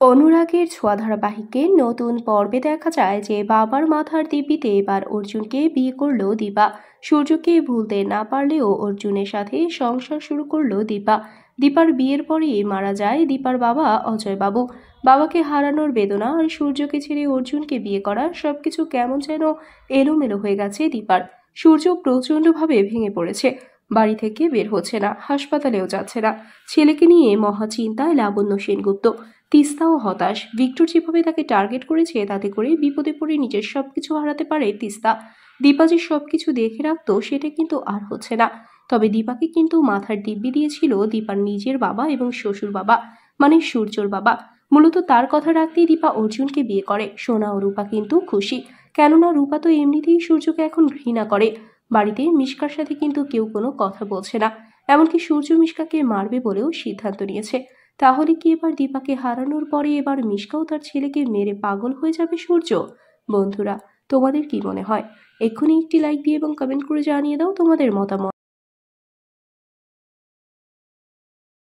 অনুরাগের ছোঁয়া ধারাবাহিকের নতুন পর্বে দেখা যায় যে বাবার মাথার দিব্যিতে এবার অর্জুনকে বিয়ে করলো দীপা। সূর্যকে ভুলতে না পারলেও অর্জুনের সাথে সংসার শুরু করলো দীপা। দীপার বিয়ের পরেই মারা যায় দীপার বাবা অজয় বাবু। বাবাকে হারানোর বেদনা আর সূর্যকে ছেড়ে অর্জুনকে বিয়ে করা সবকিছু কেমন যেন এলোমেলো হয়ে গেছে দীপার। সূর্য প্রচণ্ডভাবে ভেঙে পড়েছে। বাড়ি থেকে বের হচ্ছে না, হাসপাতালেও যাচ্ছে না। ছেলেকে নিয়ে মহা চিন্তায় লাবণ্য সেনগুপ্ত। তিস্তাও হতাশ। ভিক্টর যেভাবে তাকে টার্গেট করেছে তাতে করে বিপদে পড়ে নিজের সবকিছু হারাতে পারে তিস্তা। দীপা যে সবকিছু দেখে রাখতো সেটা কিন্তু আর হচ্ছে না। তবে দীপাকে কিন্তু মাথার দিব্যি দিয়েছিল দীপার নিজের বাবা এবং শ্বশুর বাবা, মানে সূর্যর বাবা। মূলত তার কথা রাখতেই দীপা অর্জুনকে বিয়ে করে। সোনা ও রূপা কিন্তু খুশি, কেননা রূপা তো এমনিতেই সূর্যকে এখন ঘৃণা করে। বাড়িতে মিশকার সাথে কিন্তু কেউ কোনো কথা বলছে না। এমনকি সূর্য মিশকাকে মারবে বলেও সিদ্ধান্ত নিয়েছে। তাহলে কি এবার দীপাকে হারানোর পরে এবার মিশকাও তার ছেলেকে মেরে পাগল হয়ে যাবে সূর্য? বন্ধুরা, তোমাদের কি মনে হয়? এক্ষুনি একটি লাইক দিয়ে এবং কমেন্ট করে জানিয়ে দাও তোমাদের মতামত।